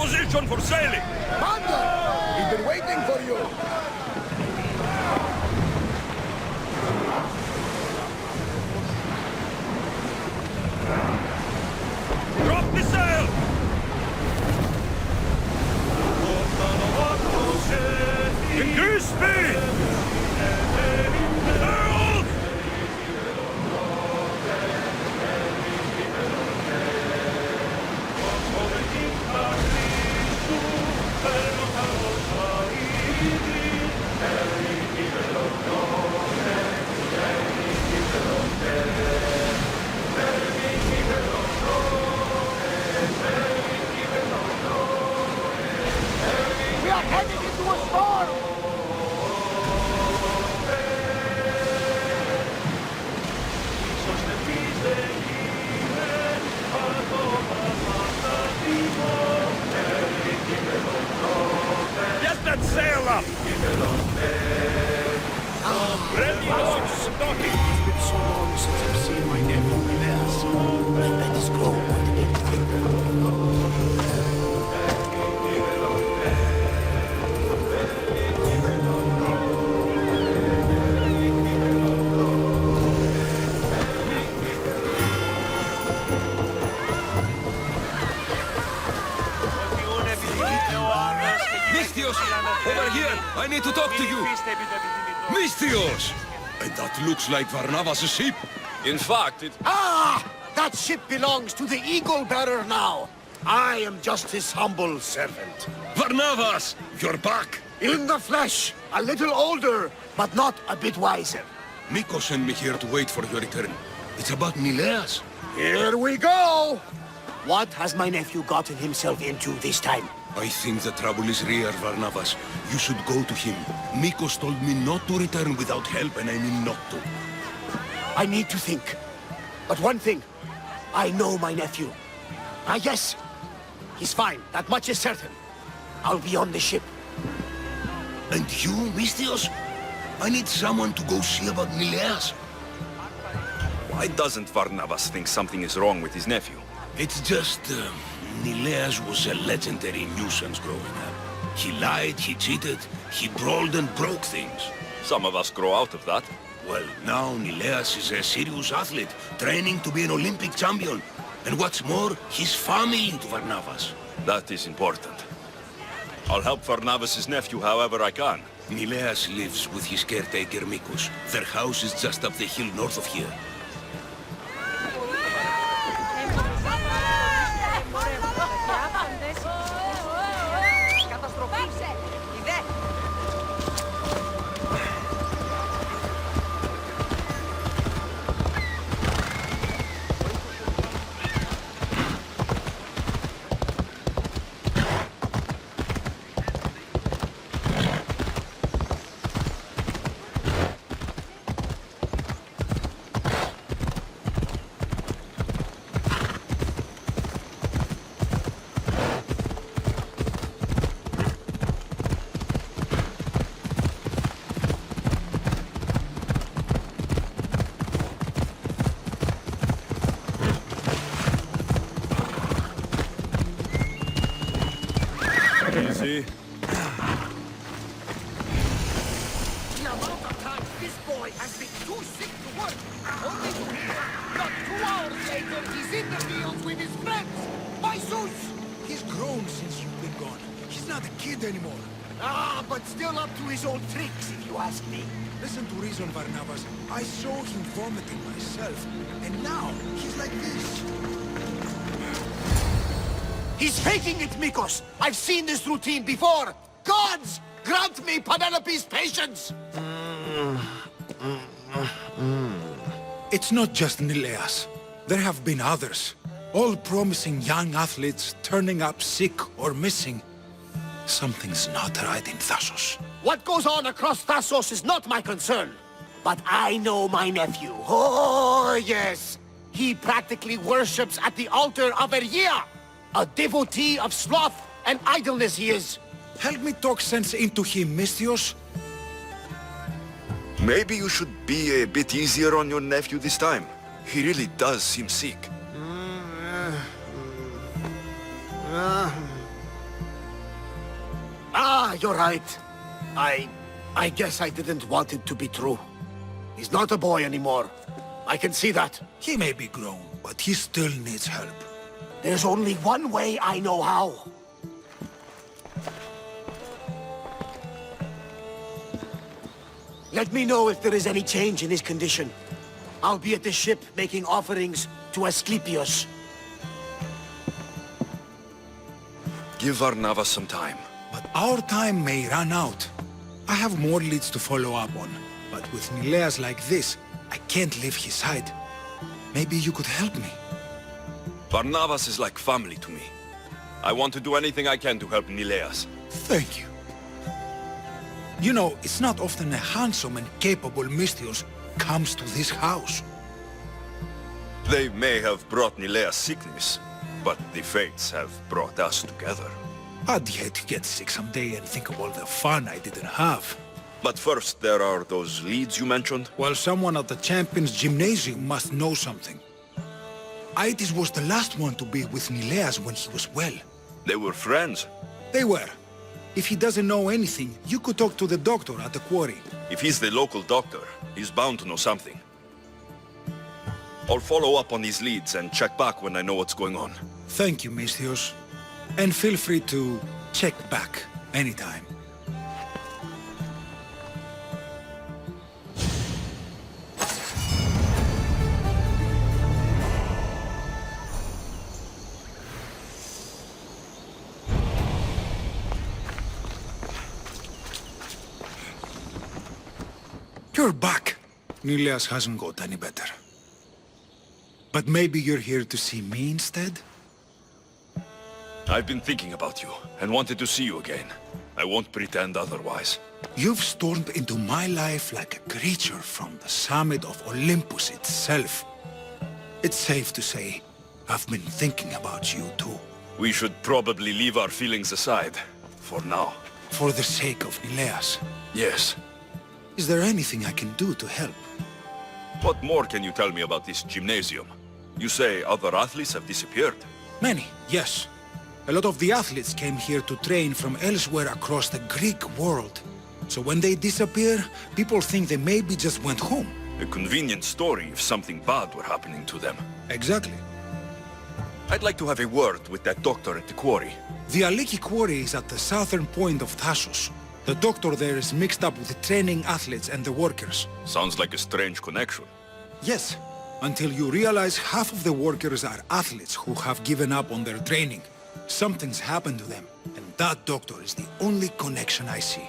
position for sailing! Commander! We've been waiting for you! Drop the sail! Increase speed! Herald! We are heading into a storm! Get that sail up! Ready to stocking! It's been so long since I've seen my nephew Mikkos. Let us go quite a bit. Mikkos! Over here! I need to talk to you! Mikkos! And that looks like Varnavas' ship. In fact, it... Ah! That ship belongs to the Eagle Bearer now. I am just his humble servant. Varnavas! You're back! In the flesh, a little older, but not a bit wiser. Mikkos sent me here to wait for your return. It's about Nileas. Here we go! What has my nephew gotten himself into this time? I think the trouble is real, Varnavas. You should go to him. Mikkos told me not to return without help, and I mean not to. I need to think. But one thing, I know my nephew. Ah, yes, he's fine. That much is certain. I'll be on the ship. And you, Mistios? I need someone to go see about Nileas. Why doesn't Varnavas think something is wrong with his nephew? It's just, Nileas was a legendary nuisance growing up. He lied, he cheated, he brawled and broke things. Some of us grow out of that. Well, now Nileas is a serious athlete, training to be an Olympic champion. And what's more, he's family to Varnavas. That is important. I'll help Varnavas' nephew however I can. Nileas lives with his caretaker Mikkos. Their house is just up the hill north of here. Easy. The amount of times this boy has been too sick to work, only to be not 2 hours later, he's in the fields with his friends. My Zeus! He's grown since you've been gone. He's not a kid anymore. Ah, but still up to his old tricks, if you ask me. Listen to reason, Varnavas. I saw him vomiting myself, and now he's like this. He's faking it, Mikkos! I've seen this routine before! Gods! Grant me Penelope's patience! It's not just Nileas. There have been others. All promising young athletes turning up sick or missing. Something's not right in Thassos. What goes on across Thassos is not my concern. But I know my nephew. Oh, yes! He practically worships at the altar of Ergia! A devotee of sloth and idleness he is. Help me talk sense into him, Mistios. Maybe you should be a bit easier on your nephew this time. He really does seem sick. you're right. I guess I didn't want it to be true. He's not a boy anymore. I can see that. He may be grown, but he still needs help. There's only one way I know how. Let me know if there is any change in his condition. I'll be at the ship making offerings to Asclepius. Give Varnava some time. But our time may run out. I have more leads to follow up on. But with Nileas like this, I can't leave his side. Maybe you could help me. Barnabas is like family to me. I want to do anything I can to help Nileas. Thank you. You know, it's not often a handsome and capable Misthios comes to this house. They may have brought Nileas sickness, but the fates have brought us together. I'd hate to get sick someday and think of all the fun I didn't have. But first, there are those leads you mentioned. Well, someone at the Champions Gymnasium must know something. Aetis was the last one to be with Nileas when he was well. They were friends. They were. If he doesn't know anything, you could talk to the doctor at the quarry. If he's the local doctor, he's bound to know something. I'll follow up on these leads and check back when I know what's going on. Thank you, Misthios. And feel free to check back anytime. You're back. Nileas hasn't got any better. But maybe you're here to see me instead? I've been thinking about you, and wanted to see you again. I won't pretend otherwise. You've stormed into my life like a creature from the summit of Olympus itself. It's safe to say, I've been thinking about you too. We should probably leave our feelings aside, for now. For the sake of Nileas. Yes. Is there anything I can do to help? What more can you tell me about this gymnasium? You say other athletes have disappeared? Many, yes. A lot of the athletes came here to train from elsewhere across the Greek world. So when they disappear, people think they maybe just went home. A convenient story if something bad were happening to them. Exactly. I'd like to have a word with that doctor at the quarry. The Aliki quarry is at the southern point of Thassos. The doctor there is mixed up with the training athletes and the workers. Sounds like a strange connection. Yes, until you realize half of the workers are athletes who have given up on their training. Something's happened to them, and that doctor is the only connection I see.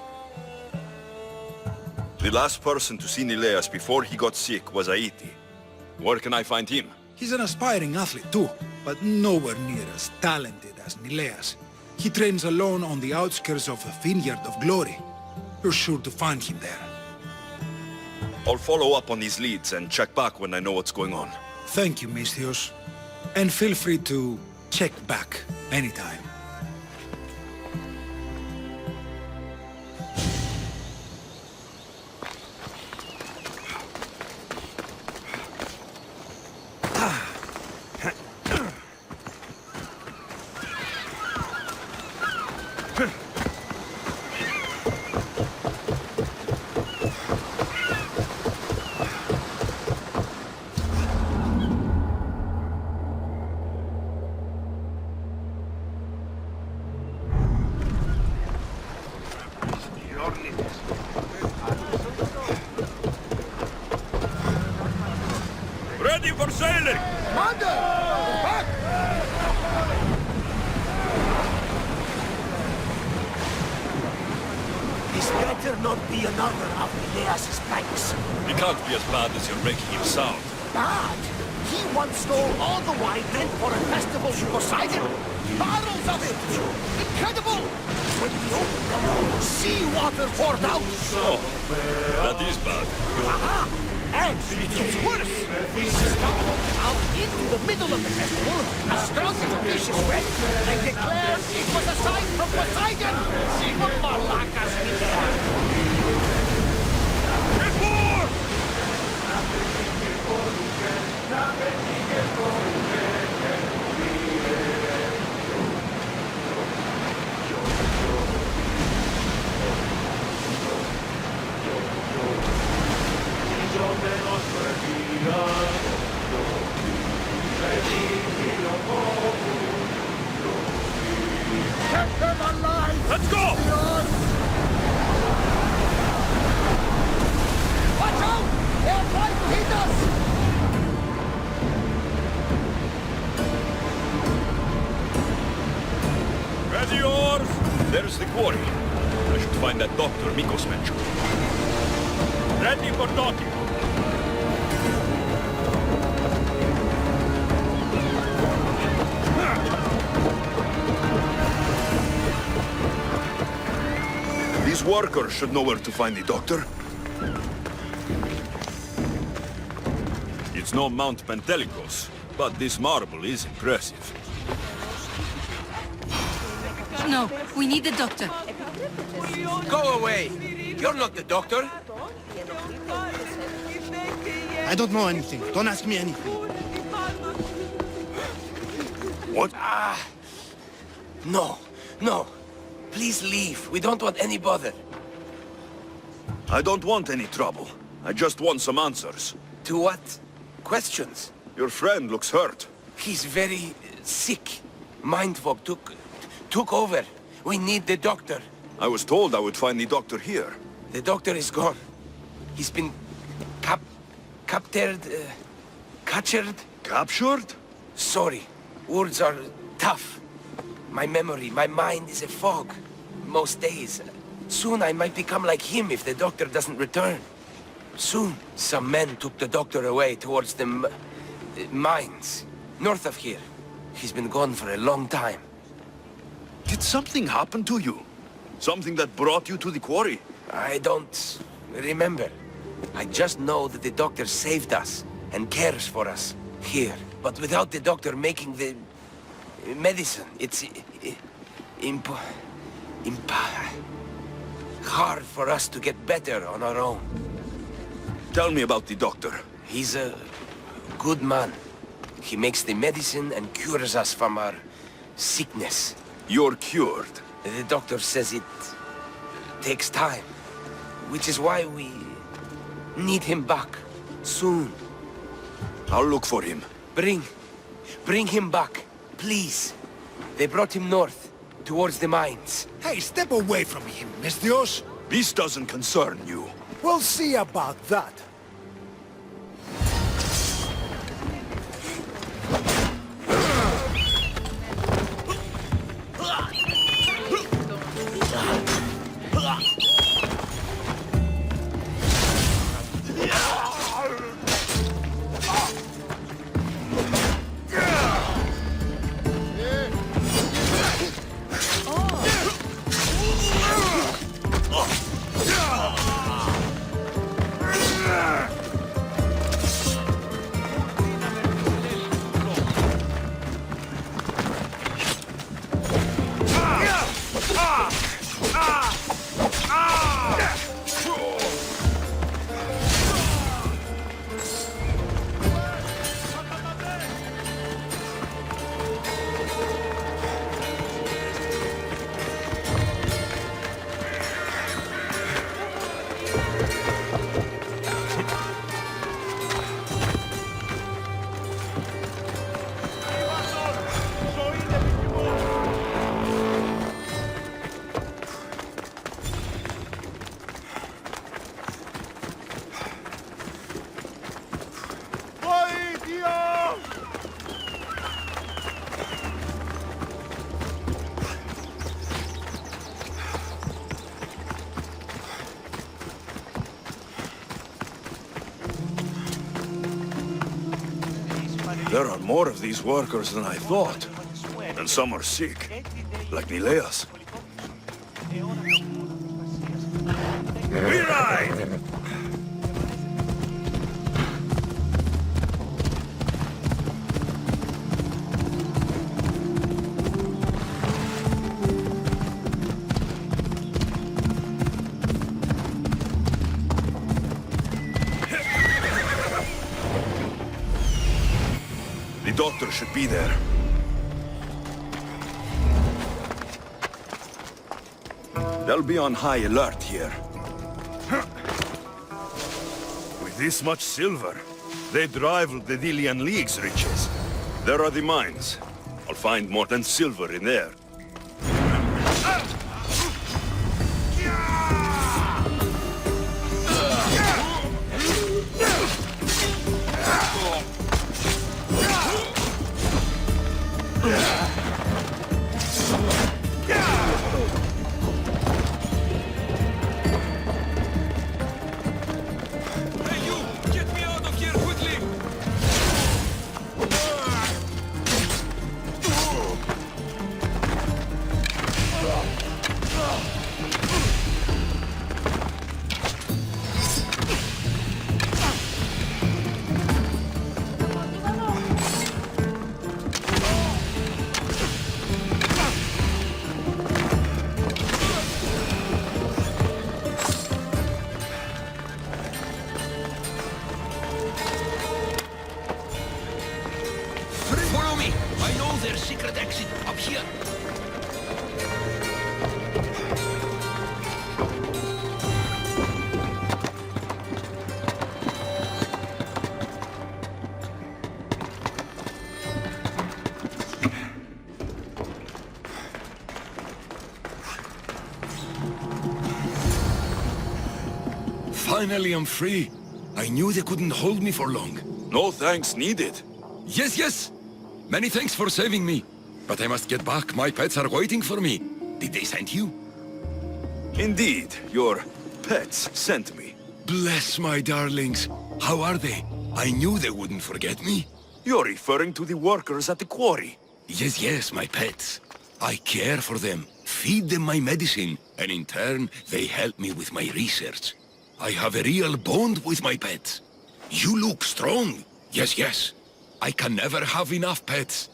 The last person to see Nileas before he got sick was Aiti. Where can I find him? He's an aspiring athlete too, but nowhere near as talented as Nileas. He trains alone on the outskirts of a vineyard of glory. You're sure to find him there. I'll follow up on these leads and check back when I know what's going on. Thank you, Misthios. And feel free to check back anytime. Ready for sailing! Commander! We're back! This better not be another of Nileas' pranks. He can't be as bad as you're making him sound. Bad? He once stole all the wine meant for a festival to Poseidon. Barrels of it! Incredible! When we opened them, seawater poured out. Oh, that is bad. Aha! And it gets worse. We stumbled out into the middle of the festival, as strong as a fish is wet, and declared it was a sign from Poseidon. Malacas in there. Get more! Get them alive! Let's go! Watch out! They're trying to hit us! Ready yours! There's the quarry. I should find that doctor Mikkos mentioned. Ready for docking. These workers should know where to find the doctor. It's no Mount Pentelicos, but this marble is impressive. No, we need the doctor. Go away! You're not the doctor! I don't know anything. Don't ask me anything. What? No, no. Please leave. We don't want any bother. I don't want any trouble. I just want some answers. To what? Questions? Your friend looks hurt. He's very sick. Mind fog took over. We need the doctor. I was told I would find the doctor here. The doctor is gone. He's been captured. Captured? Sorry. Words are tough. My memory, my mind is a fog. Most days. Soon I might become like him if the doctor doesn't return. Soon, some men took the doctor away towards the mines, north of here. He's been gone for a long time. Did something happen to you? Something that brought you to the quarry? I don't remember. I just know that the doctor saved us and cares for us here. But without the doctor making the medicine, it's hard for us to get better on our own. Tell me about the doctor. He's a good man. He makes the medicine and cures us from our sickness. You're cured. The doctor says it takes time, which is why we need him back soon. I'll look for him. Bring him back, please. They brought him north, towards the mines. Hey, step away from him, Mestios. This doesn't concern you. We'll see about that. There are more of these workers than I thought. And some are sick, like Nileas. We ride! The doctor should be there. They'll be on high alert here. With This much silver. They'd rival the Delian League's riches. There are the mines. I'll find more than silver in there. Hey, you! Get me out of here quickly! Follow me! I know their secret exit up here. Finally, I'm free. I knew they couldn't hold me for long. No thanks needed. Yes, yes! Many thanks for saving me. But I must get back. My pets are waiting for me. Did they send you? Indeed, your pets sent me. Bless my darlings. How are they? I knew they wouldn't forget me. You're referring to the workers at the quarry. Yes, yes, my pets. I care for them, feed them my medicine, and in turn, they help me with my research. I have a real bond with my pets. You look strong. Yes, yes. I can never have enough pets.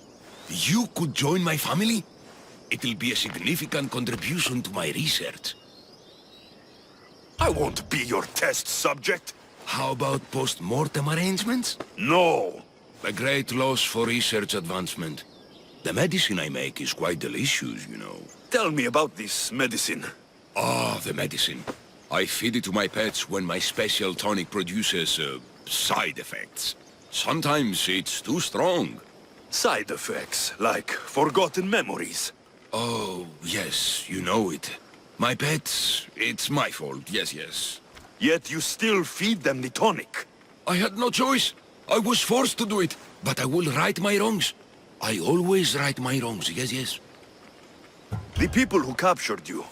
You could join my family? It'll be a significant contribution to my research. I won't be your test subject. How about post-mortem arrangements? No. A great loss for research advancement. The medicine I make is quite delicious, you know. Tell me about this medicine. Ah, the medicine. I feed it to my pets when my special tonic produces, side effects. Sometimes it's too strong. Side effects, like forgotten memories. Oh, yes, you know it. My pets, it's my fault, yes, yes. Yet you still feed them the tonic. I had no choice. I was forced to do it, but I will right my wrongs. I always right my wrongs, yes, yes. The people who captured you,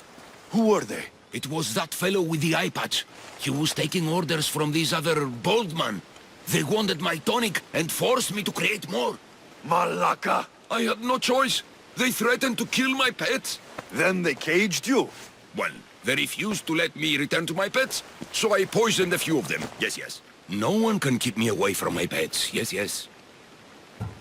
who were they? It was that fellow with the eye patch. He was taking orders from this other bald man. They wanted my tonic and forced me to create more. Malaka! I had no choice. They threatened to kill my pets. Then they caged you. Well, they refused to let me return to my pets, so I poisoned a few of them. Yes, yes. No one can keep me away from my pets. Yes, yes.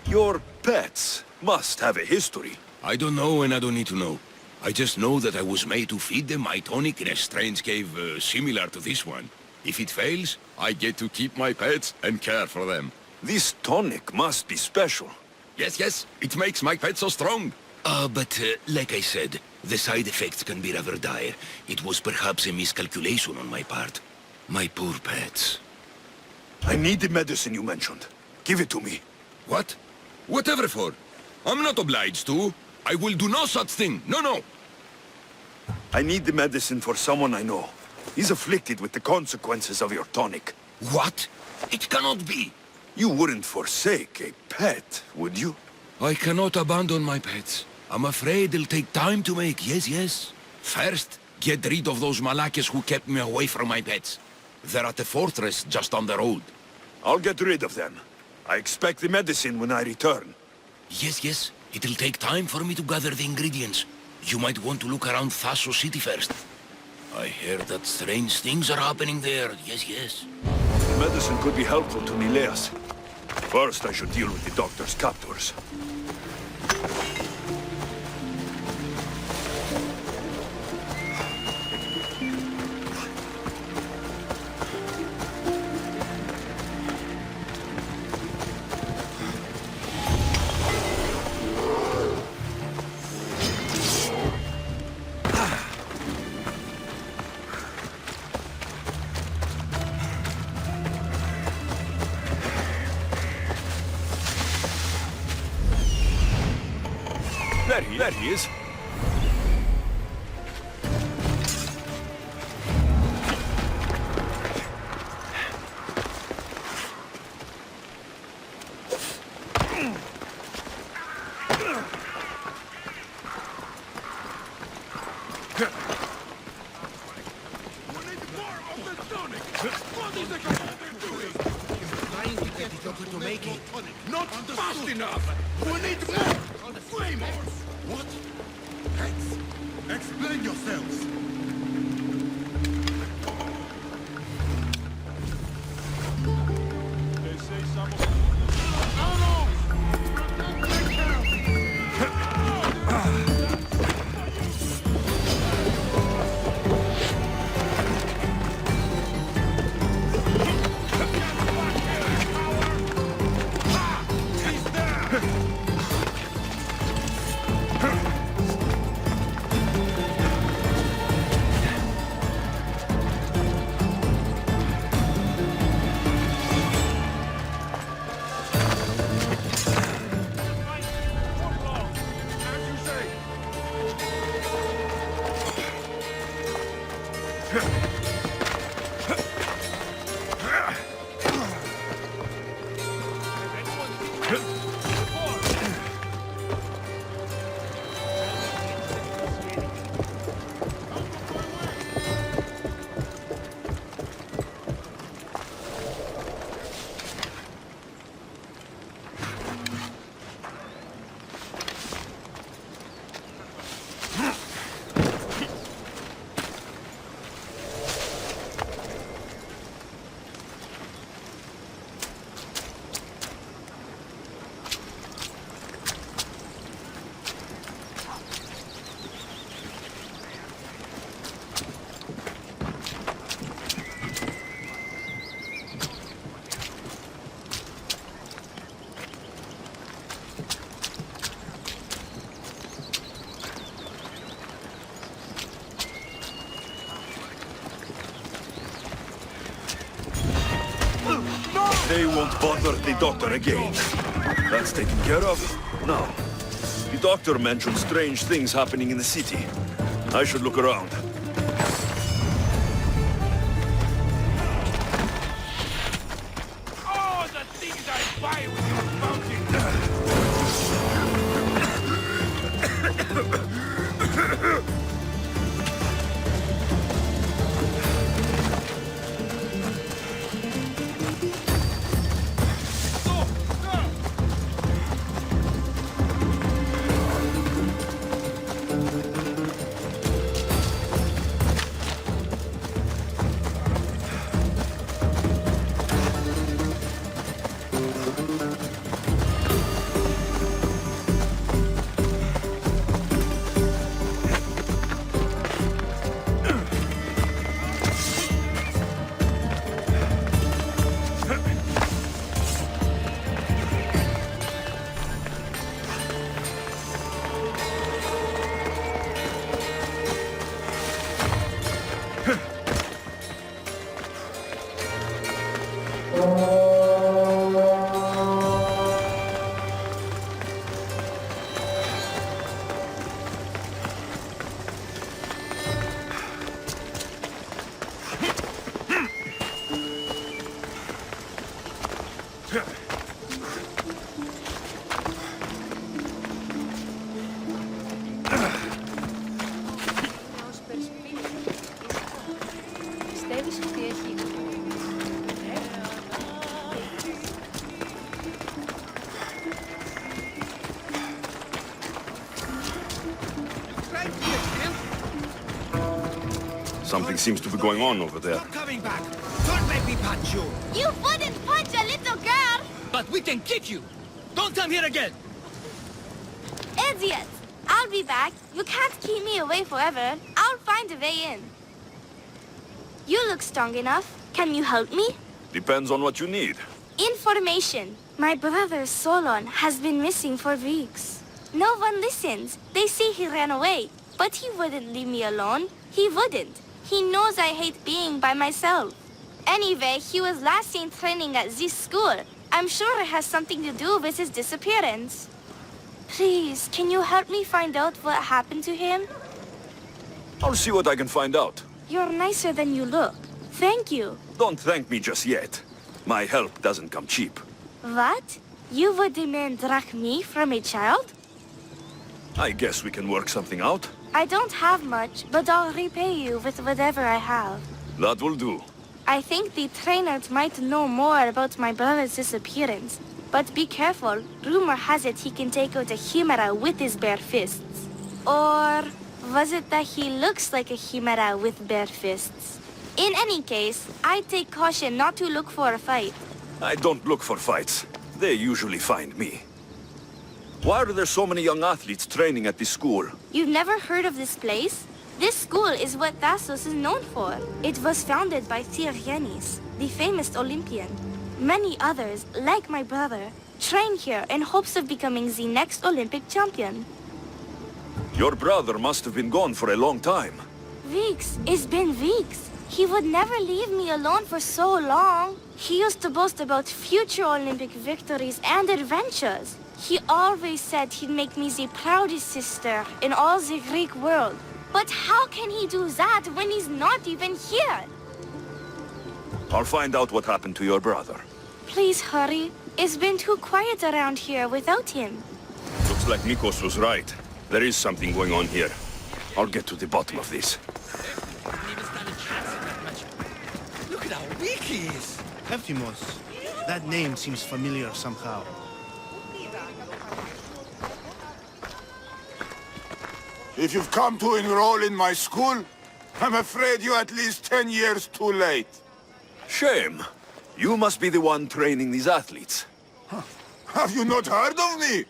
Your pets must have a history. I don't know and I don't need to know. I just know that I was made to feed them my tonic in a strange cave similar to this one. If it fails, I get to keep my pets and care for them. This tonic must be special. Yes, yes. It makes my pets so strong. But like I said, the side effects can be rather dire. It was perhaps a miscalculation on my part. My poor pets. I need the medicine you mentioned. Give it to me. What? Whatever for. I'm not obliged to. I will do no such thing. No, no. I need the medicine for someone I know. He's afflicted with the consequences of your tonic. What? It cannot be. You wouldn't forsake a pet, would you? I cannot abandon my pets. I'm afraid it'll take time to make, yes, yes. First, get rid of those Malakas who kept me away from my pets. They're at the fortress just on the road. I'll get rid of them. I expect the medicine when I return. Yes, yes. It'll take time for me to gather the ingredients. You might want to look around Thasso City first. I hear that strange things are happening there. Yes, yes. The medicine could be helpful to Nileas. First, I should deal with the doctor's captors. There he is. Not fast enough! We need more! Way more! What? Explain yourselves! They say some They won't bother the doctor again. That's taken care of. Now, the doctor mentioned strange things happening in the city. I should look around. Oh, the things I buy with your fountain! Something seems to be going on over there. Coming back. Don't make me punch you. You wouldn't punch a little girl! But we can kick you. Don't come here again. Idiot! I'll be back. You can't keep me away forever. I'll find a way in. You look strong enough. Can you help me? Depends on what you need. Information. My brother Solon has been missing for weeks. No one listens. They say he ran away. But he wouldn't leave me alone. He wouldn't. He knows I hate being by myself. Anyway, he was last seen training at this school. I'm sure it has something to do with his disappearance. Please, can you help me find out what happened to him? I'll see what I can find out. You're nicer than you look. Thank you. Don't thank me just yet. My help doesn't come cheap. What? You would demand drachmi from a child? I guess we can work something out. I don't have much, but I'll repay you with whatever I have. That will do. I think the trainer might know more about my brother's disappearance. But be careful. Rumor has it he can take out a chimera with his bare fists. Or was it that he looks like a chimera with bare fists? In any case, I'd take caution not to look for a fight. I don't look for fights. They usually find me. Why are there so many young athletes training at this school? You've never heard of this place? This school is what Thassos is known for. It was founded by Tyrgenis, the famous Olympian. Many others, like my brother, train here in hopes of becoming the next Olympic champion. Your brother must have been gone for a long time. Weeks. It's been weeks. He would never leave me alone for so long. He used to boast about future Olympic victories and adventures. He always said he'd make me the proudest sister in all the Greek world. But how can he do that when he's not even here? I'll find out what happened to your brother. Please hurry. It's been too quiet around here without him. Looks like Mikkos was right. There is something going on here. I'll get to the bottom of this. Look at how weak he is. Ephimos. That name seems familiar somehow. If you've come to enroll in my school, I'm afraid you're at least 10 years too late. Shame. You must be the one training these athletes. Have you not heard of me?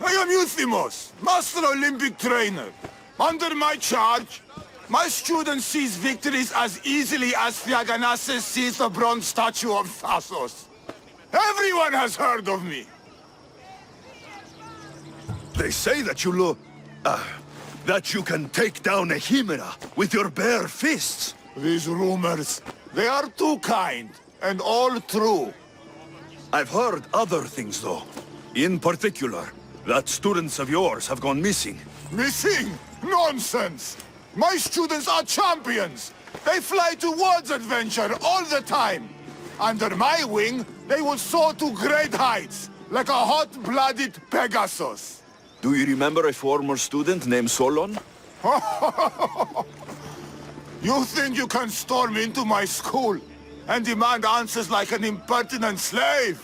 I am Euthymos, Master Olympic Trainer. Under my charge, my student sees victories as easily as Theaganasses sees the bronze statue of Thassos. Everyone has heard of me. They say that that you can take down a chimera with your bare fists. These rumors, they are too kind and all true. I've heard other things, though. In particular, that students of yours have gone missing. Missing? Nonsense! My students are champions! They fly towards adventure all the time! Under my wing, they will soar to great heights, like a hot-blooded Pegasus. Do you remember a former student named Solon? You think you can storm into my school and demand answers like an impertinent slave?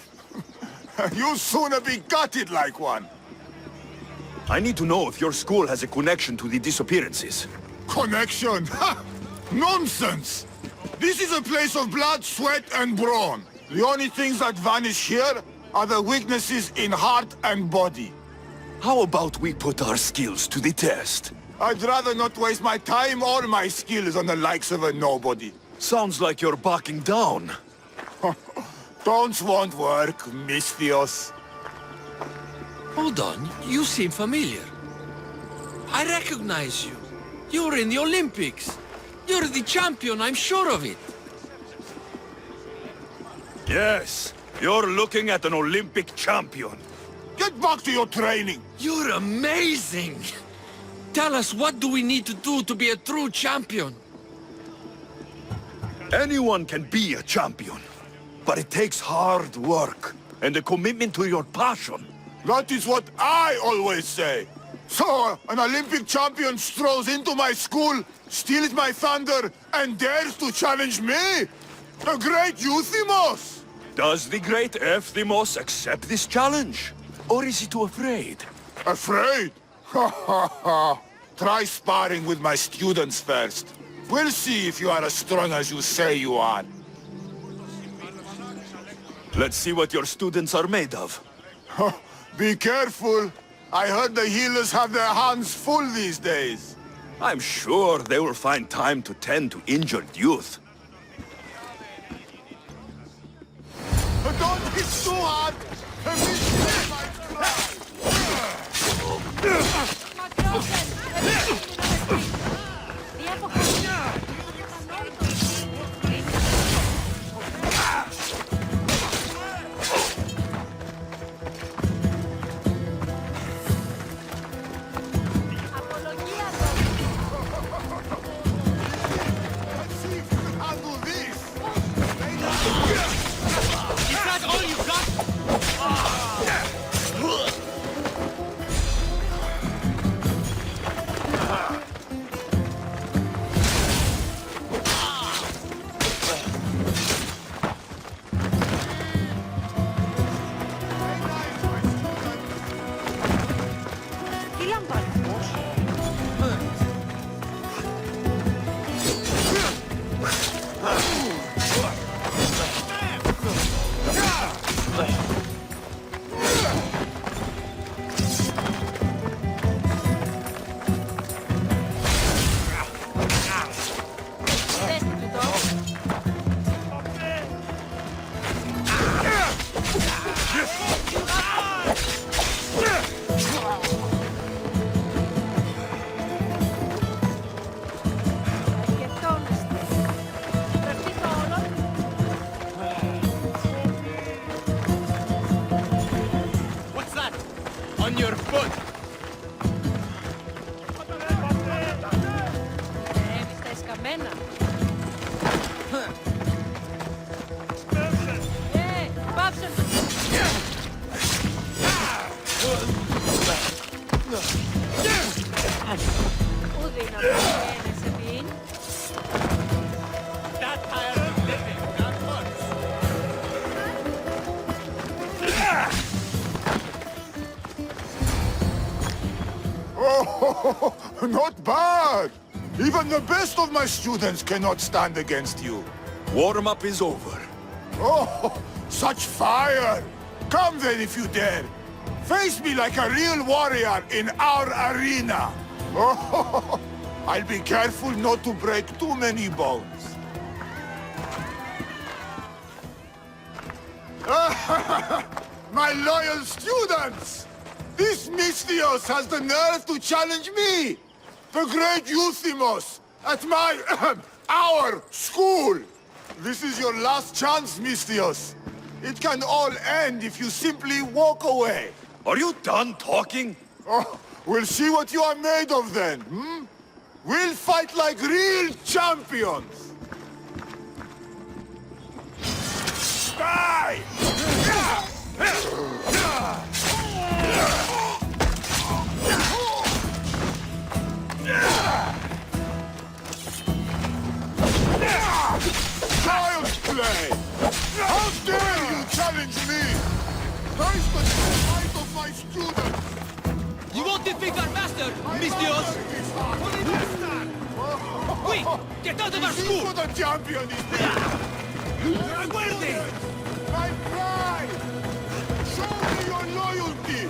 You'll sooner be gutted like one. I need to know if your school has a connection to the disappearances. Connection? Ha! Nonsense! This is a place of blood, sweat, and brawn. The only things that vanish here are the weaknesses in heart and body. How about we put our skills to the test? I'd rather not waste my time or my skills on the likes of a nobody. Sounds like you're backing down. Don't want work, Misthios. Hold on, you seem familiar. I recognize you. You're in the Olympics. You're the champion, I'm sure of it. Yes, you're looking at an Olympic champion. Get back to your training. You're amazing! Tell us, what do we need to do to be a true champion? Anyone can be a champion, but it takes hard work and a commitment to your passion. That is what I always say. So, an Olympic champion strolls into my school, steals my thunder, and dares to challenge me? The great Euthymos! Does the great Ephthymos accept this challenge? Or is he too afraid? Afraid? Ha ha ha! Try sparring with my students first. We'll see if you are as strong as you say you are. Let's see what your students are made of. Be careful. I heard the healers have their hands full these days. I'm sure they will find time to tend to injured youth. Don't hit too hard! The mistake might your foot! Oh, not bad. Even the best of my students cannot stand against you. Warm-up is over. Oh, such fire! Come then if you dare. Face me like a real warrior in our arena. Oh, I'll be careful not to break too many bones. My loyal students! This Mistios has the nerve to challenge me, the great Euthymos, at my, our school. This is your last chance, Mistios. It can all end if you simply walk away. Are you done talking? Oh, we'll see what you are made of then, hmm? We'll fight like real champions. Die! Child's play! How dare you challenge me? Face the might of my students! You won't defeat our master, Mistios! Quick! Get out of our This is school! what a champion is! My pride! Show me your loyalty!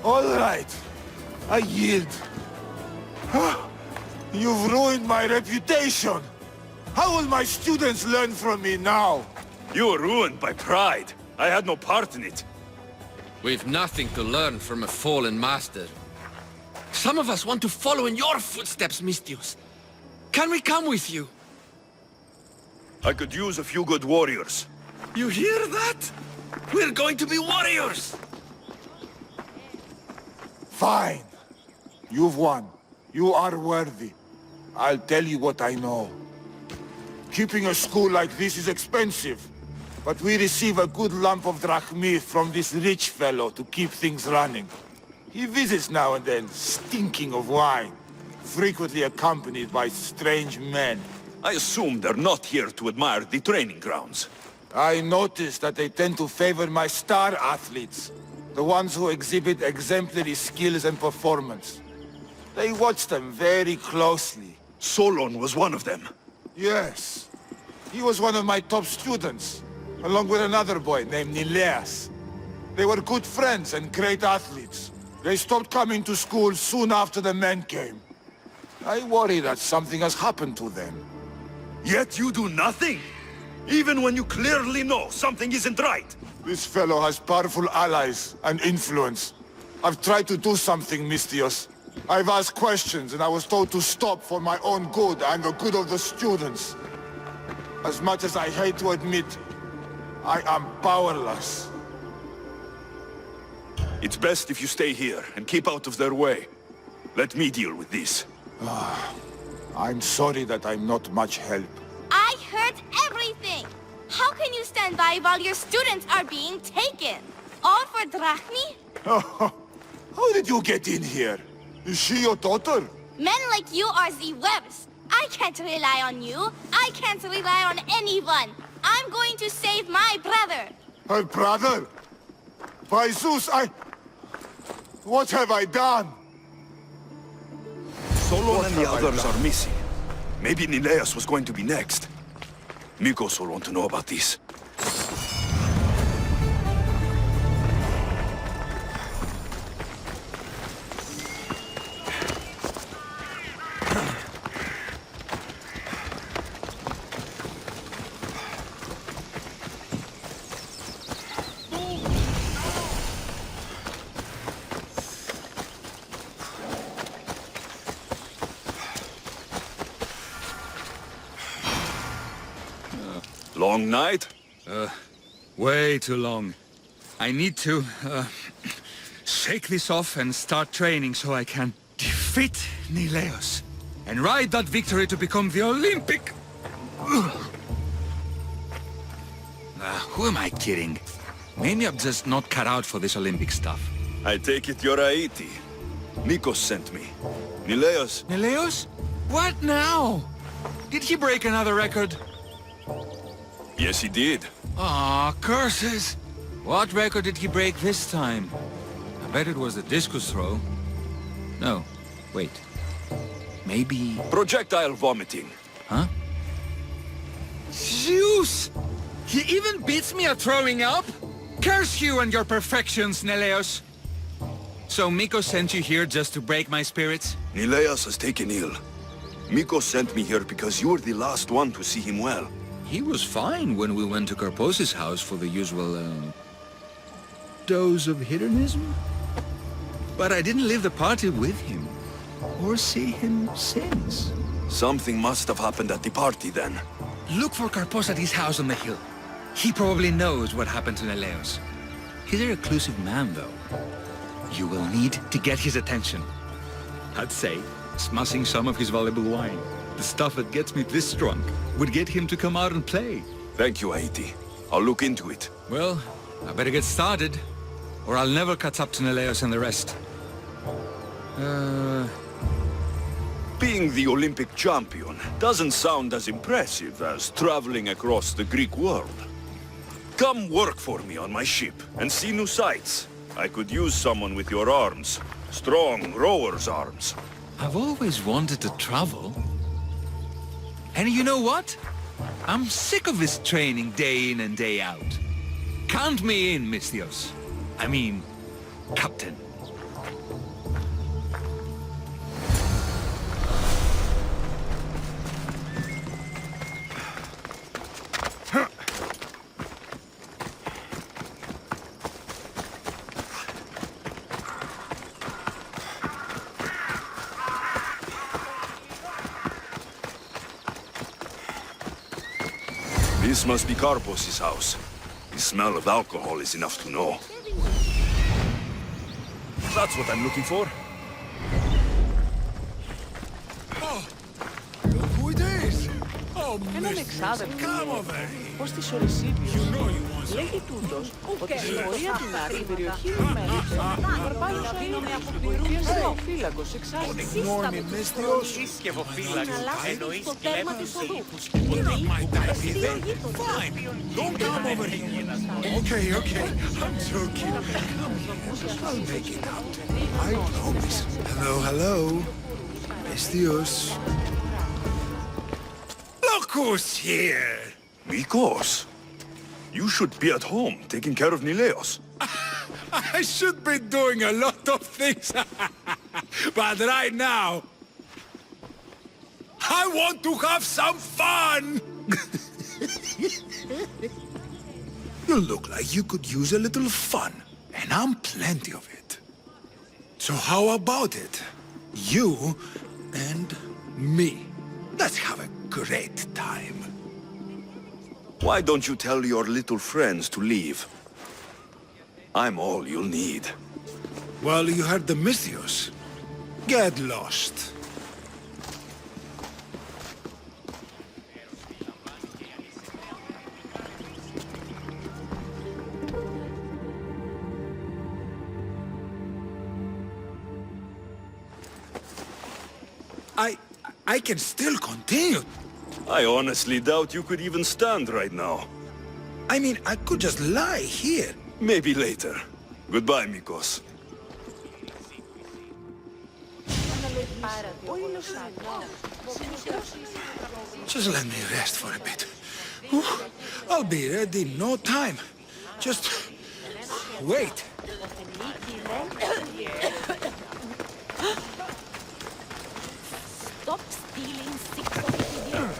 All right. I yield. You've ruined my reputation. How will my students learn from me now? You were ruined by pride. I had no part in it. We've nothing to learn from a fallen master. Some of us want to follow in your footsteps, Mistios. Can we come with you? I could use a few good warriors. You hear that? We're going to be warriors! Fine. You've won. You are worthy. I'll tell you what I know. Keeping a school like this is expensive, but we receive a good lump of drachmi from this rich fellow to keep things running. He visits now and then, stinking of wine, frequently accompanied by strange men. I assume they're not here to admire the training grounds. I noticed that they tend to favor my star athletes, the ones who exhibit exemplary skills and performance. They watch them very closely. Solon was one of them. Yes. He was one of my top students, along with another boy named Nileas. They were good friends and great athletes. They stopped coming to school soon after the men came. I worry that something has happened to them. Yet you do nothing? Even when you clearly know something isn't right? This fellow has powerful allies and influence. I've tried to do something, Mistios. I've asked questions and I was told to stop for my own good and the good of the students. As much as I hate to admit, I am powerless. It's best if you stay here and keep out of their way. Let me deal with this. I'm sorry that I'm not much help. I heard everything! How can you stand by while your students are being taken? All for drachmi? How did you get in here? Is she your daughter? Men like you are the webs. I can't rely on you. I can't rely on anyone. I'm going to save my brother. Her brother? By Zeus, what have I done? Solon and the have I others done? are missing. Maybe Nileas was going to be next. Mikkos will want to know about this. Long night? Way too long. I need to, shake this off and start training so I can defeat Nileos and ride that victory to become the Olympic... who am I kidding? Maybe I'm just not cut out for this Olympic stuff. I take it you're Aiti. Mikkos sent me. Nileas? Nileos? What now? Did he break another record? Yes, he did. Aw, curses! What record did he break this time? I bet it was the discus throw. No, wait. Maybe... Projectile vomiting. Huh? Zeus! He even beats me at throwing up? Curse you and your perfections, Neleos! So Mikkos sent you here just to break my spirits? Nileas has taken ill. Mikkos sent me here because you were the last one to see him well. He was fine when we went to Karpos' house for the usual, dose of hedonism. But I didn't leave the party with him, or see him since. Something must have happened at the party then. Look for Karpos at his house on the hill. He probably knows what happened to Neleos. He's a reclusive man, though. You will need to get his attention. I'd say, smashing some of his valuable wine. The stuff that gets me this drunk would get him to come out and play. Thank you, Aiti. I'll look into it. Well, I better get started, or I'll never catch up to Neleos and the rest. Being the Olympic champion doesn't sound as impressive as traveling across the Greek world. Come work for me on my ship and see new sights. I could use someone with your arms. Strong rower's arms. I've always wanted to travel. And you know what? I'm sick of this training day in and day out. Count me in, Mistios. I mean, Captain. This must be Karpos' house. The smell of alcohol is enough to know. That's what I'm looking for. Look who it is! Oh, Έναν εξάδελφο come over ως της Ορυσίπιος. You know you want some. Λέγει τούτος ότι στην πορεία του στην περιοχή του Μέλισσον παρπάτησε ένας σκευοφύλακος εξάδελφος. Morning, Mistios. Εννοείς το τέρμα της οδού. My type Fine. Don't come over here. Okay. I'm joking. I'll make it out. I promise. Hello. Mistios. Look who's here. Mikkos, you should be at home taking care of Nileos. I should be doing a lot of things. But right now, I want to have some fun! You look like you could use a little fun, and I'm plenty of it. So how about it? You and me. Let's have a great time. Why don't you tell your little friends to leave? I'm all you'll need. Well, you heard the Mythios. Get lost. I can still continue. I honestly doubt you could even stand right now. I mean, I could just lie here. Maybe later. Goodbye, Mikkos. Just let me rest for a bit. I'll be ready in no time. Just wait. Stop stealing 6 of the year.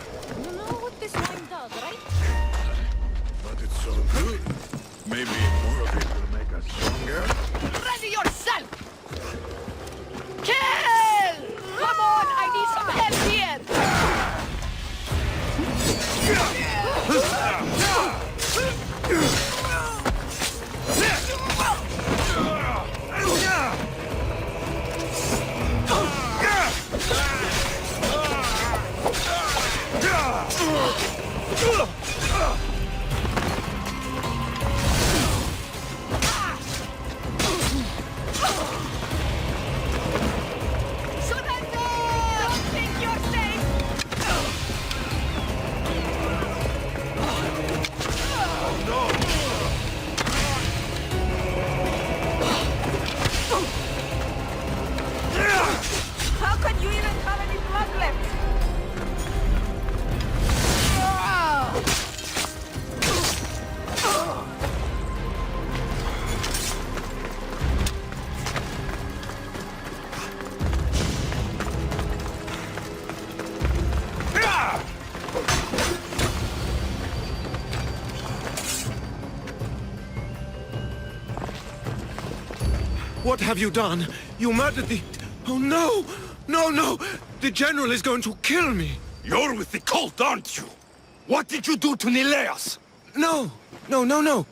You know what this wine does, right? But it's so good. Maybe more of it will make us stronger. Ready yourself! Kill! Come on, I need some help here! How can you even have any blood left? What have you done? You murdered the... Oh, no! No, no! The General is going to kill me! You're with the cult, aren't you? What did you do to Nileas? No! No, no, no!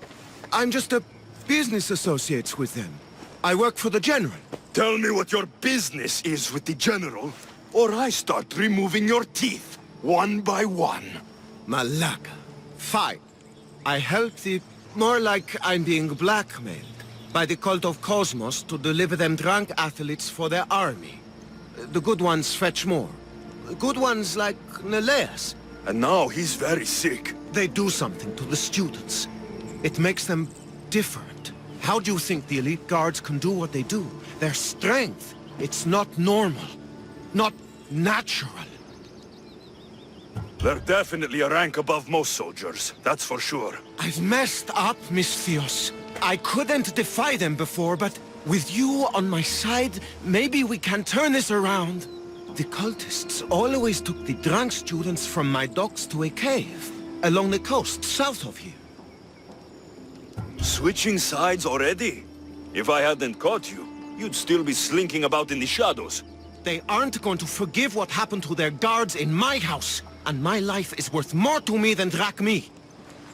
I'm just a business associate with them. I work for the General. Tell me what your business is with the General, or I start removing your teeth, one by one. Malaka. Fine. I help the... More like I'm being blackmailed by the cult of Cosmos to deliver them drunk athletes for their army. The good ones fetch more. Good ones like Nileas. And now he's very sick. They do something to the students. It makes them different. How do you think the elite guards can do what they do? Their strength. It's not normal. Not natural. They're definitely a rank above most soldiers, that's for sure. I've messed up, Mythios. I couldn't defy them before, but with you on my side, maybe we can turn this around. The cultists always took the drunk students from my docks to a cave, along the coast south of here. Switching sides already? If I hadn't caught you, you'd still be slinking about in the shadows. They aren't going to forgive what happened to their guards in my house, and my life is worth more to me than Drachmi.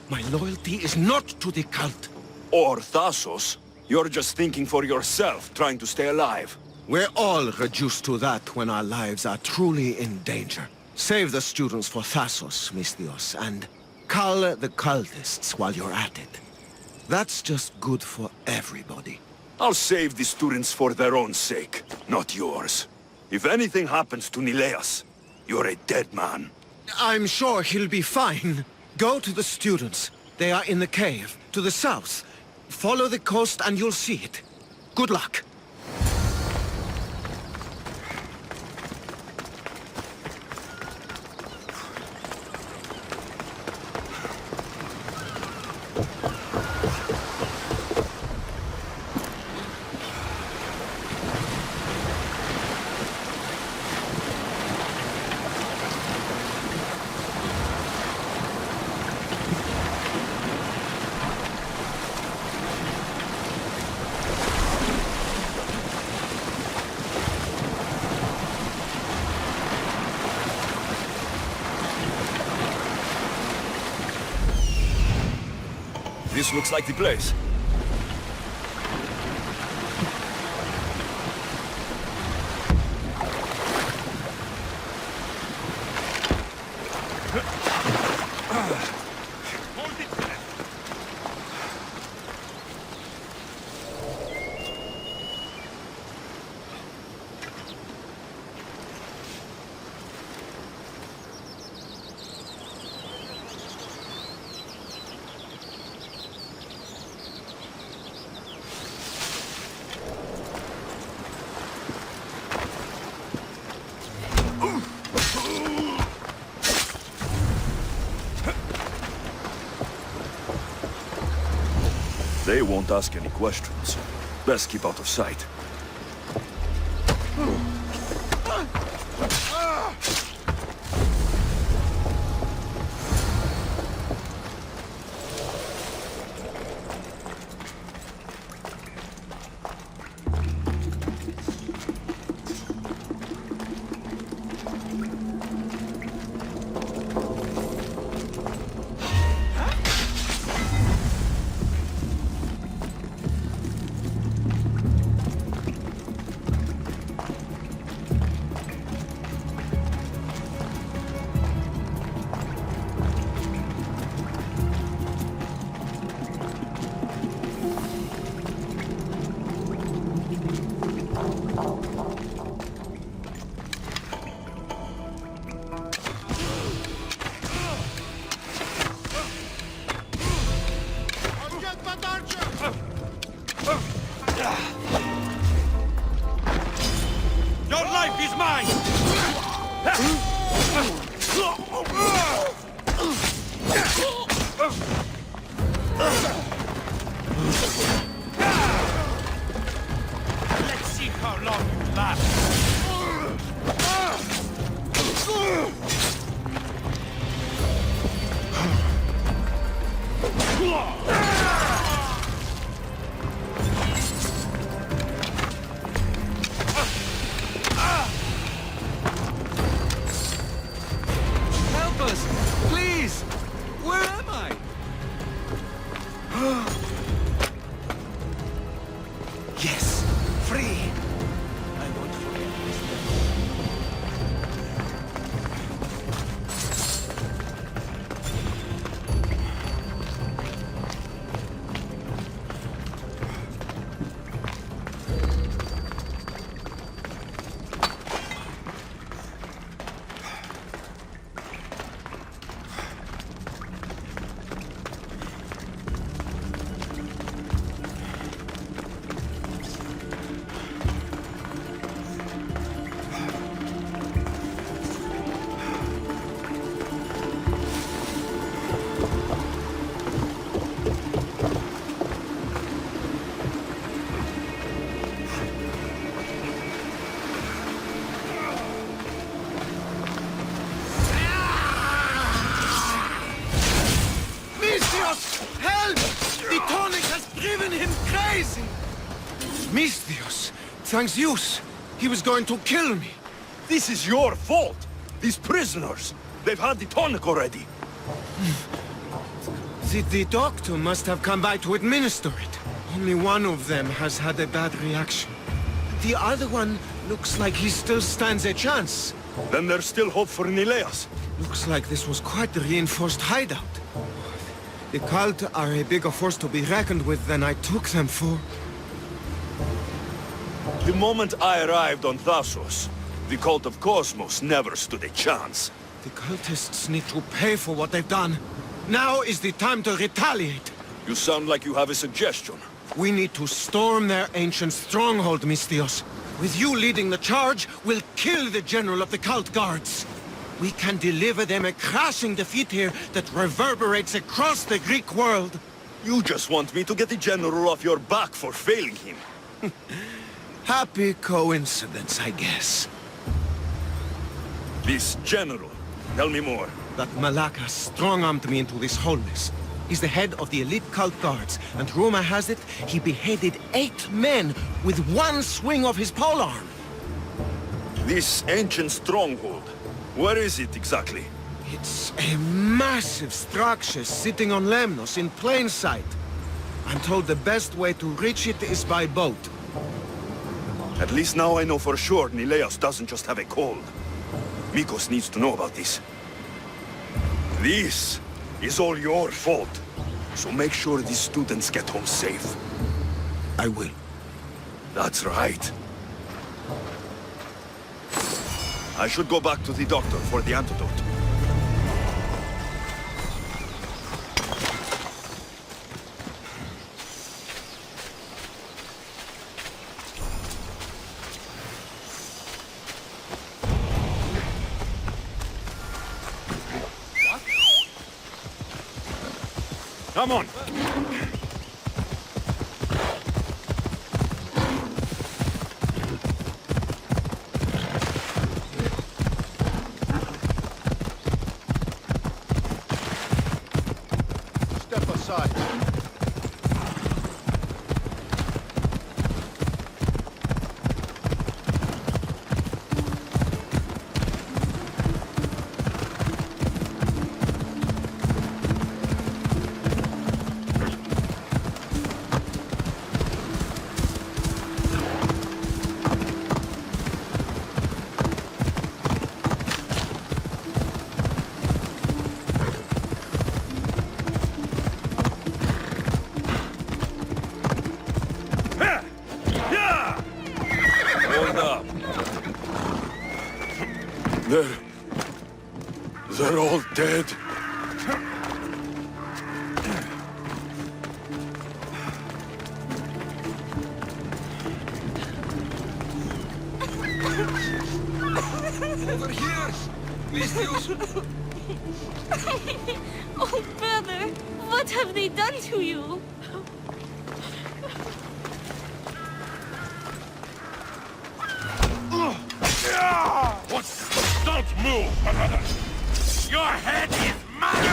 My loyalty is not to the cult. Or Thassos. You're just thinking for yourself, trying to stay alive. We're all reduced to that when our lives are truly in danger. Save the students for Thassos, Mythios, and cull the cultists while you're at it. That's just good for everybody. I'll save the students for their own sake, not yours. If anything happens to Nileas, you're a dead man. I'm sure he'll be fine. Go to the students. They are in the cave, to the south. Follow the coast and you'll see it. Good luck. This looks like the place. They won't ask any questions. Best keep out of sight. Your life is mine! Let's see how long you last. Help us! Please! Where am I? Yes! Free! I won't forget this. Help! The tonic has driven him crazy! Misthios, thanks Zeus. He was going to kill me. This is your fault! These prisoners! They've had the tonic already! The doctor must have come by to administer it. Only one of them has had a bad reaction. The other one looks like he still stands a chance. Then there's still hope for Nileas. Looks like this was quite a reinforced hideout. The cult are a bigger force to be reckoned with than I took them for. The moment I arrived on Thassos, the cult of Cosmos never stood a chance. The cultists need to pay for what they've done. Now is the time to retaliate. You sound like you have a suggestion. We need to storm their ancient stronghold, Misthios. With you leading the charge, we'll kill the general of the cult guards. We can deliver them a crashing defeat here that reverberates across the Greek world. You just want me to get the general off your back for failing him. Happy coincidence, I guess. This general, tell me more. That Malaka strong-armed me into this wholeness. He's the head of the elite cult guards, and rumor has it, he beheaded 8 men with one swing of his polearm. This ancient stronghold, where is it exactly? It's a massive structure sitting on Lemnos in plain sight. I'm told the best way to reach it is by boat. At least now I know for sure Nileos doesn't just have a cold. Mikkos needs to know about this. This is all your fault. So make sure these students get home safe. I will. That's right. I should go back to the doctor for the antidote. Come on! Step aside. Hold up. They're all dead. Over here! Mistios! Oh, brother, what have they done to you? What? Don't move! Your head is mine!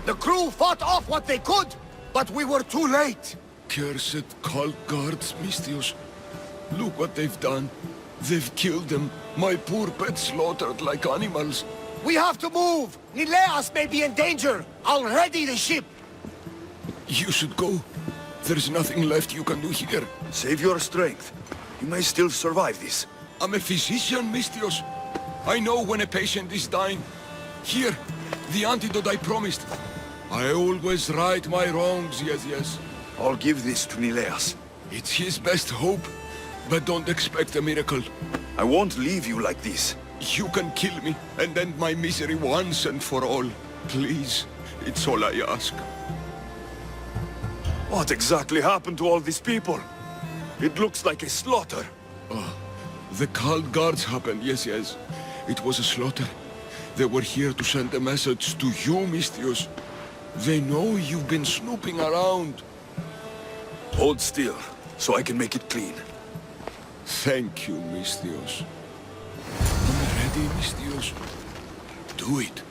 The crew fought off what they could, but we were too late. Cursed cult guards, Mistios. Look what they've done. They've killed them. My poor pets slaughtered like animals. We have to move. Nileas may be in danger. I'll ready the ship. You should go. There's nothing left you can do here. Save your strength. You may still survive this. I'm a physician, Mistios. I know when a patient is dying. Here, the antidote I promised. I always right my wrongs, yes. I'll give this to Nileas. It's his best hope, but don't expect a miracle. I won't leave you like this. You can kill me and end my misery once and for all. Please, it's all I ask. What exactly happened to all these people? It looks like a slaughter. The cult guards happened, yes. It was a slaughter. They were here to send a message to you, Mistios. They know you've been snooping around. Hold still, so I can make it clean. Thank you, Mistios. I'm ready, Mistios. Do it.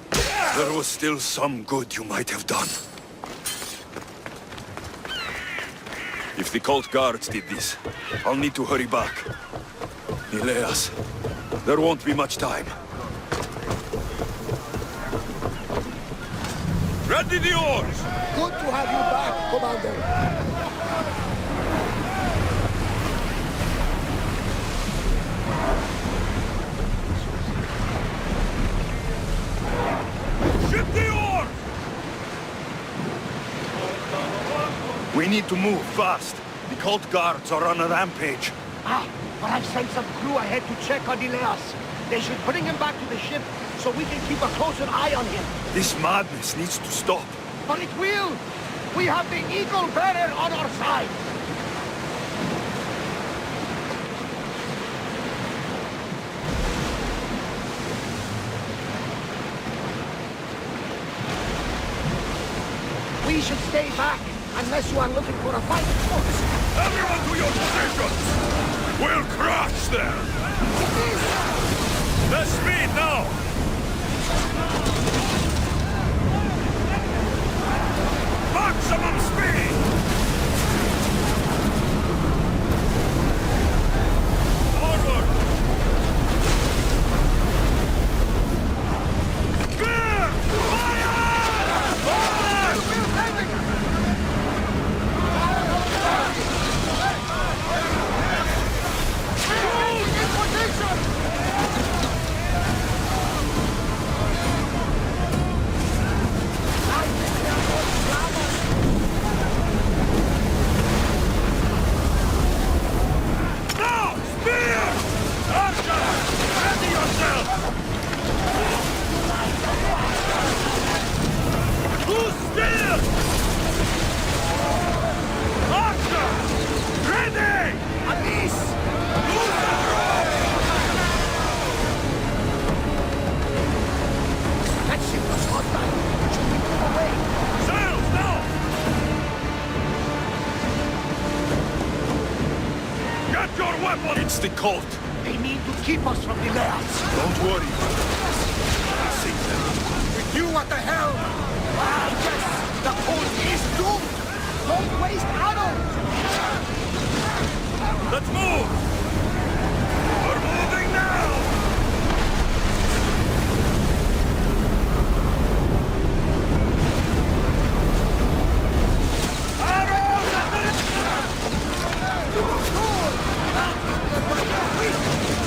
There was still some good you might have done. If the cult guards did this, I'll need to hurry back. Nileas, there won't be much time. Ready the oars! Good to have you back, Commander. Ship the oars! We need to move fast. The cult guards are on a rampage. But I've sent some crew ahead to check on Nileas. They should bring him back to the ship so we can keep a closer eye on him. This madness needs to stop. But it will! We have the Eagle Bearer on our side! We should stay back, unless you are looking for a fight, of course. Everyone to your positions! We'll crash there! The speed now! halt. They mean to keep us from the layers. Don't worry. I see them. With you, what the hell? Ah, yes! The cold is doomed! Don't waste arrows! Let's move! We're moving now!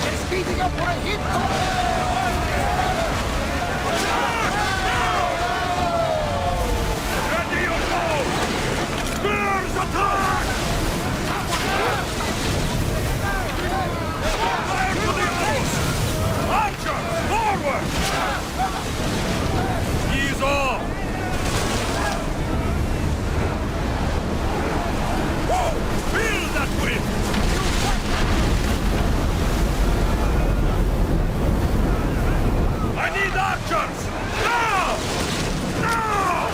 They're speeding up for a hit! Ready your bow! Spears attack! Fire to the post! Archer, forward! Ease off! Whoa! Feel that wind! I need archers! Now! Now!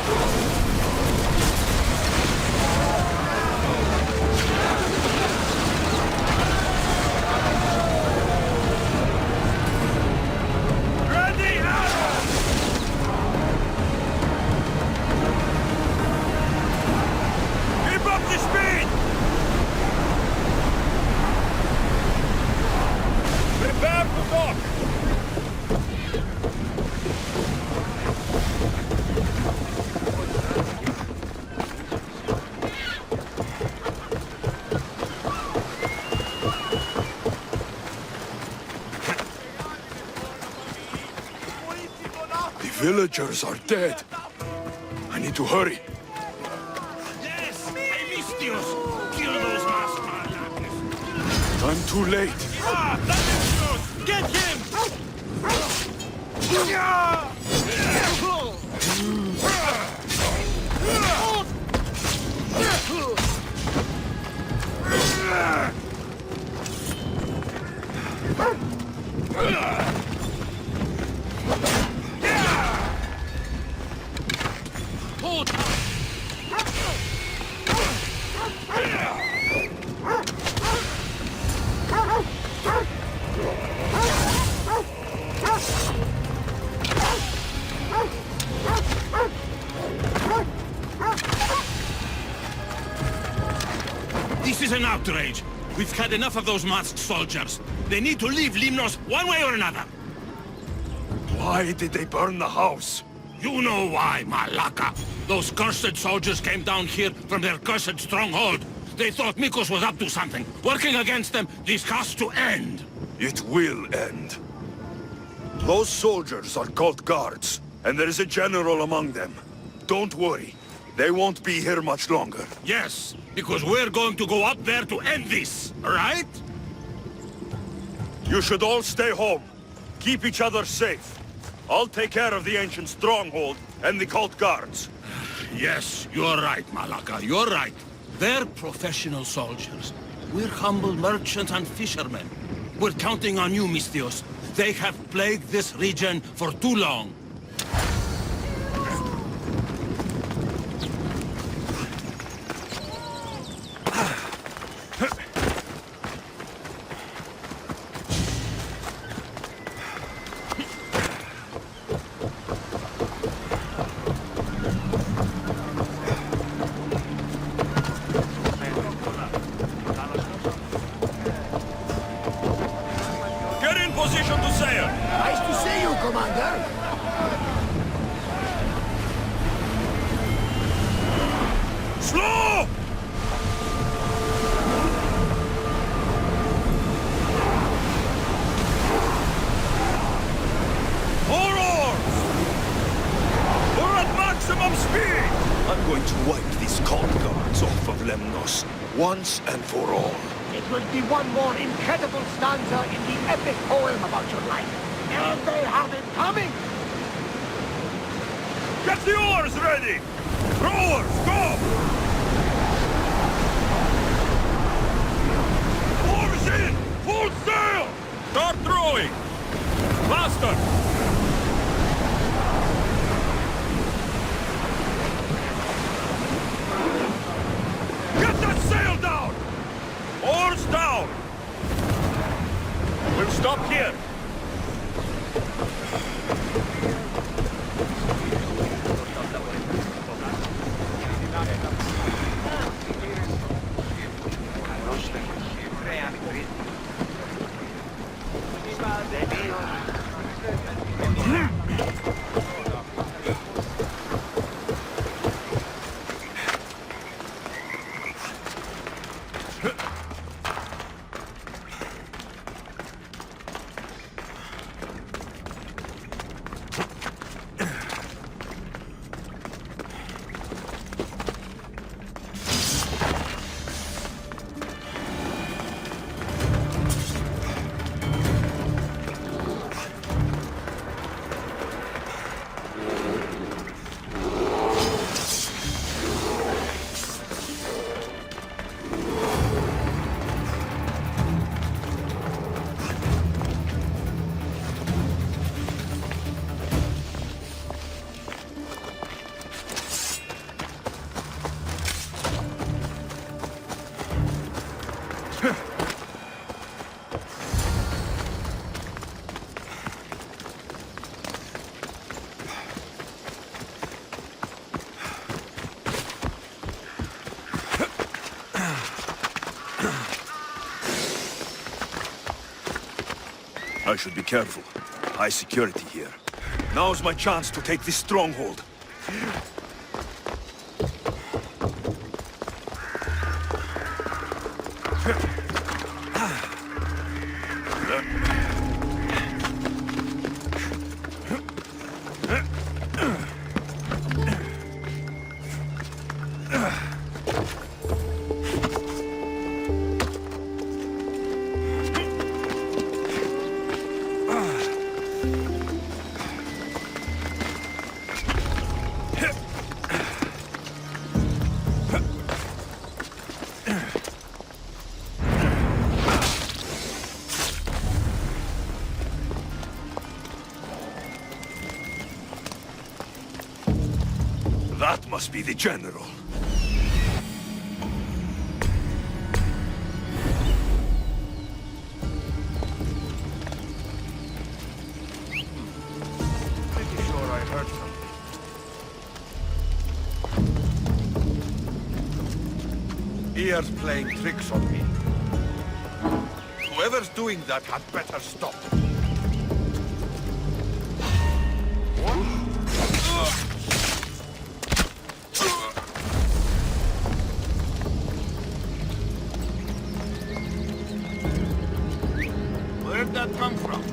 Ready, arrows! Keep up the speed! Prepare to dock! The villagers are dead. I need to hurry. Yes! Hey, Mistios! Kill those masked malakis! I'm too late. Ah! That Mistios! Get him! Hold! This is an outrage. We've had enough of those masked soldiers. They need to leave Limnos one way or another. Why did they burn the house? You know why, Malaka. Those cursed soldiers came down here from their cursed stronghold. They thought Mikkos was up to something. Working against them, this has to end. It will end. Those soldiers are called guards, and there is a general among them. Don't worry. They won't be here much longer. Yes, because we're going to go up there to end this, right? You should all stay home. Keep each other safe. I'll take care of the ancient stronghold and the cult guards. Yes, you're right, Malaka, you're right. They're professional soldiers. We're humble merchants and fishermen. We're counting on you, Mistios. They have plagued this region for too long. Get in position to sail! Nice to see you, Commander. Slow! More oars! We're at maximum speed! I'm going to wipe these cult guards off of Lemnos, once and for all. It will be one more incredible stanza in the epic poem about your life. And they have it coming! Get the oars ready! Rowers, go! Oars in! Full sail! Start rowing! Faster! Get that sail down! Oars down! Stop here! I should be careful. High security here. Now's my chance to take this stronghold. That must be the general. Pretty sure I heard something. Ear's playing tricks on me. Whoever's doing that had better stop. Where'd that come from?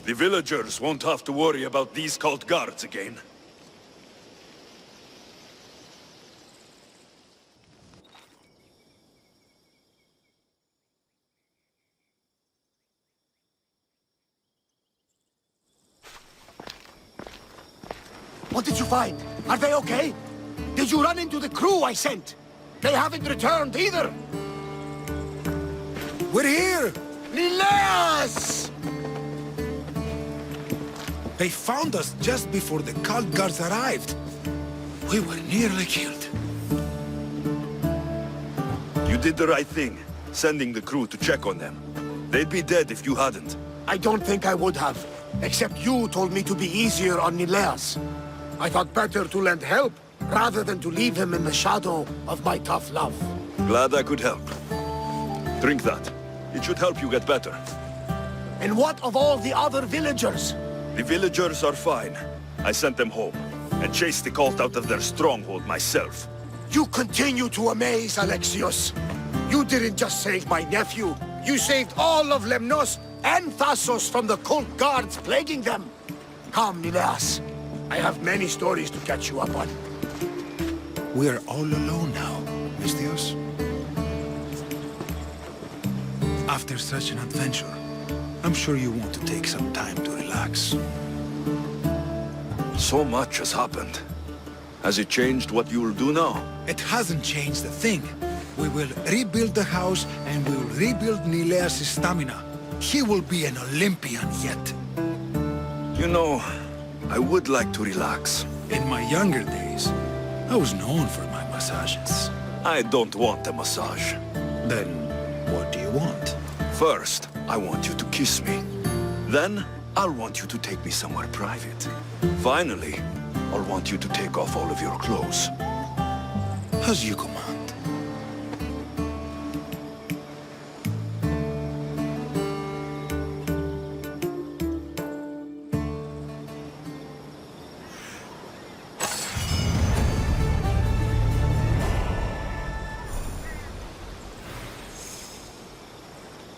The villagers won't have to worry about these cult guards again. What did you find? Are they okay? Did you run into the crew I sent? They haven't returned either. We're here! Nileas! They found us just before the cult guards arrived. We were nearly killed. You did the right thing, sending the crew to check on them. They'd be dead if you hadn't. I don't think I would have. Except you told me to be easier on Nileas. I thought better to lend help, rather than to leave him in the shadow of my tough love. Glad I could help. Drink that. It should help you get better. And what of all the other villagers? The villagers are fine. I sent them home, and chased the cult out of their stronghold myself. You continue to amaze, Alexios. You didn't just save my nephew. You saved all of Lemnos and Thassos from the cult guards plaguing them. Come, Nileas. I have many stories to catch you up on. We are all alone now, Misthios. After such an adventure, I'm sure you want to take some time to relax. So much has happened. Has it changed what you will do now? It hasn't changed a thing. We will rebuild the house and we will rebuild Nileas' stamina. He will be an Olympian yet. You know, I would like to relax. In my younger days, I was known for my massages. I don't want a massage. Then, what do you want? First, I want you to kiss me. Then, I'll want you to take me somewhere private. Finally, I'll want you to take off all of your clothes. As you command.